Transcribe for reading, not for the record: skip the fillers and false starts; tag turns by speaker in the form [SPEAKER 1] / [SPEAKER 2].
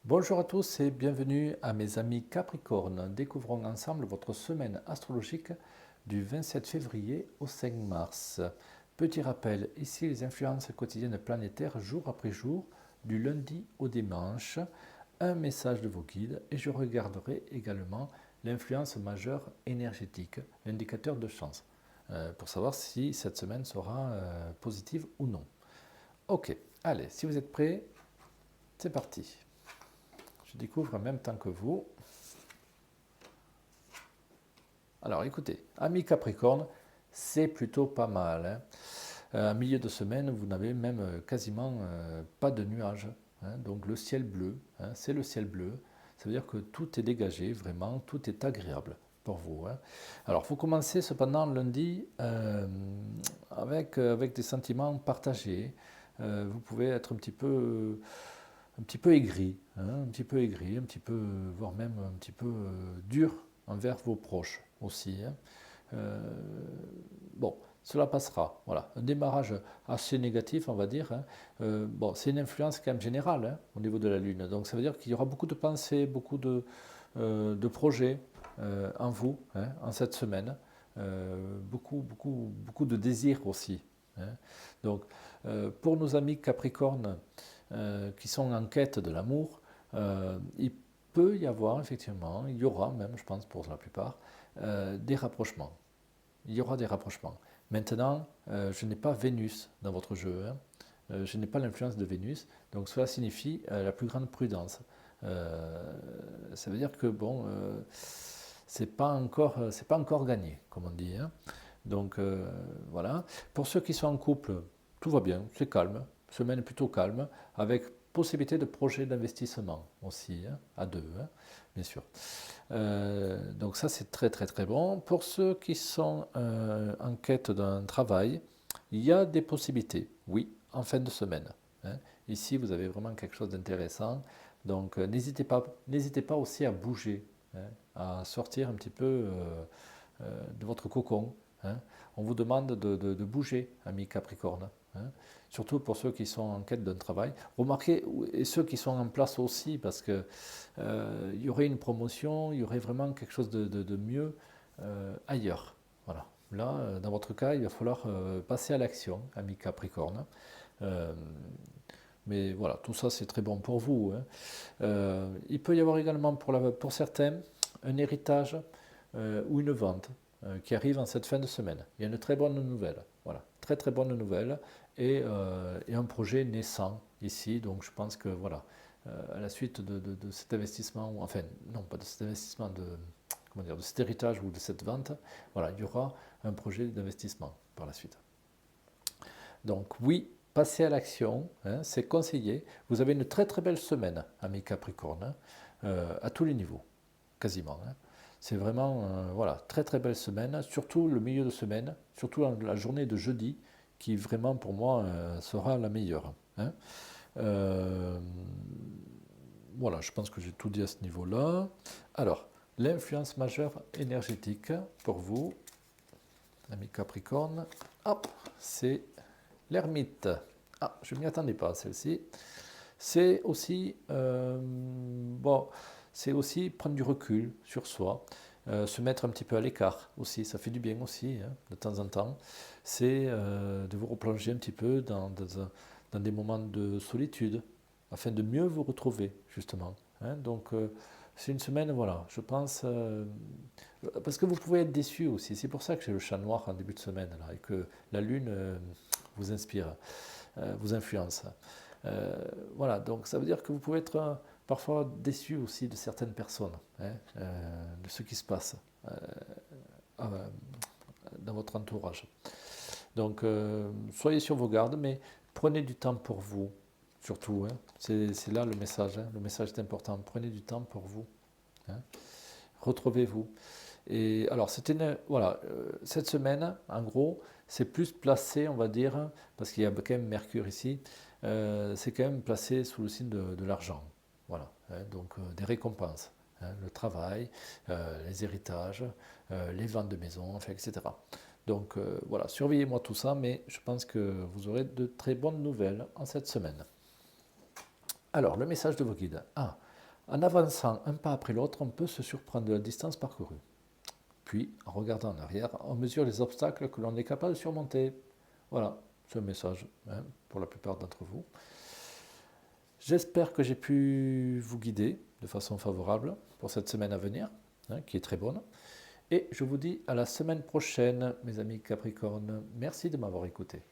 [SPEAKER 1] Bonjour à tous et bienvenue à mes amis Capricorne. Découvrons ensemble votre semaine astrologique du 27 février au 5 mars. Petit rappel, ici les influences quotidiennes planétaires jour après jour, du lundi au dimanche. Un message de vos guides et je regarderai également l'influence majeure énergétique, l'indicateur de chance, pour savoir si cette semaine sera positive ou non. Ok, allez, si vous êtes prêts, c'est parti. Je découvre en même temps que vous. Alors écoutez, amis Capricorne, c'est plutôt pas mal, hein. Milieu de semaine, vous n'avez même quasiment pas de nuages, hein. Donc le ciel bleu, hein, c'est le ciel bleu. Ça veut dire que tout est dégagé, vraiment, tout est agréable pour vous, hein. Alors vous commencez cependant lundi avec des sentiments partagés. Vous pouvez être un petit peu aigri, hein, un petit peu aigri, un petit peu, voire même un petit peu dur envers vos proches aussi, hein. Euh, bon, cela passera. Voilà, un démarrage assez négatif, on va dire, hein. Bon, c'est une influence quand même générale, hein, au niveau de la Lune. Donc ça veut dire qu'il y aura beaucoup de pensées, beaucoup de projets en vous, hein, en cette semaine. Beaucoup de désirs aussi, hein. Donc, pour nos amis Capricornes, qui sont en quête de l'amour, il peut y avoir effectivement, il y aura même, je pense pour la plupart, des rapprochements. Il y aura des rapprochements. Maintenant, je n'ai pas Vénus dans votre jeu, hein. Je n'ai pas l'influence de Vénus, donc cela signifie la plus grande prudence. Ça veut dire que bon, c'est pas encore gagné, comme on dit, hein. Donc voilà. Pour ceux qui sont en couple, tout va bien, c'est calme, semaine plutôt calme, avec possibilité de projet d'investissement aussi, hein, à deux, hein, bien sûr. Donc ça c'est très très très bon. Pour ceux qui sont en quête d'un travail, il y a des possibilités, oui, en fin de semaine, hein. Ici vous avez vraiment quelque chose d'intéressant, donc n'hésitez pas aussi à bouger, hein, à sortir un petit peu de votre cocon, hein. On vous demande de bouger, amis Capricorne, hein. Surtout pour ceux qui sont en quête d'un travail. Remarquez, et ceux qui sont en place aussi, parce que il y aurait une promotion, il y aurait vraiment quelque chose de mieux ailleurs. Voilà. Là, dans votre cas, il va falloir passer à l'action, ami Capricorne. Euh, mais voilà, tout ça c'est très bon pour vous, hein. Il peut y avoir également pour certains un héritage ou une vente qui arrive en cette fin de semaine. Il y a une très bonne nouvelle, voilà, très très bonne nouvelle, et un projet naissant ici, donc je pense que voilà, à la suite de cet investissement, enfin non pas de cet investissement, comment dire, de cet héritage ou de cette vente, voilà, il y aura un projet d'investissement par la suite. Donc oui, passez à l'action, hein, c'est conseillé. Vous avez une très très belle semaine, amis Capricorne, hein, à tous les niveaux, quasiment, hein. C'est vraiment, voilà, très très belle semaine, surtout le milieu de semaine, surtout la journée de jeudi, qui vraiment pour moi sera la meilleure, hein. Euh, voilà, je pense que j'ai tout dit à ce niveau-là. Alors, l'influence majeure énergétique pour vous, amis Capricorne, hop, c'est l'ermite. Ah, je ne m'y attendais pas, celle-ci. C'est aussi, bon, c'est aussi prendre du recul sur soi, se mettre un petit peu à l'écart aussi, ça fait du bien aussi, hein, de temps en temps. C'est de vous replonger un petit peu dans des moments de solitude, afin de mieux vous retrouver, justement, hein. Donc, c'est une semaine, voilà, je pense, parce que vous pouvez être déçu aussi. C'est pour ça que j'ai le chat noir en début de semaine, là, et que la lune vous inspire, vous influence. Euh, voilà, donc ça veut dire que vous pouvez être parfois déçu aussi de certaines personnes, hein, de ce qui se passe euh, dans votre entourage. Donc soyez sur vos gardes, mais prenez du temps pour vous, surtout, hein. C'est là le message, hein. Le message est important. Prenez du temps pour vous, hein. Retrouvez-vous. Et alors, voilà, cette semaine, en gros, c'est plus placé, on va dire, parce qu'il y a quand même Mercure ici, c'est quand même placé sous le signe de l'argent. Voilà, hein, donc des récompenses, hein, le travail, les héritages, les ventes de maisons, enfin, etc. Donc voilà, surveillez-moi tout ça, mais je pense que vous aurez de très bonnes nouvelles en cette semaine. Alors, le message de vos guides. Ah, En avançant un pas après l'autre, on peut se surprendre de la distance parcourue. Puis, en regardant en arrière, on mesure les obstacles que l'on est capable de surmonter. Voilà, c'est un message pour la plupart d'entre vous. J'espère que j'ai pu vous guider de façon favorable pour cette semaine à venir, qui est très bonne. Et je vous dis à la semaine prochaine, mes amis Capricornes. Merci de m'avoir écouté.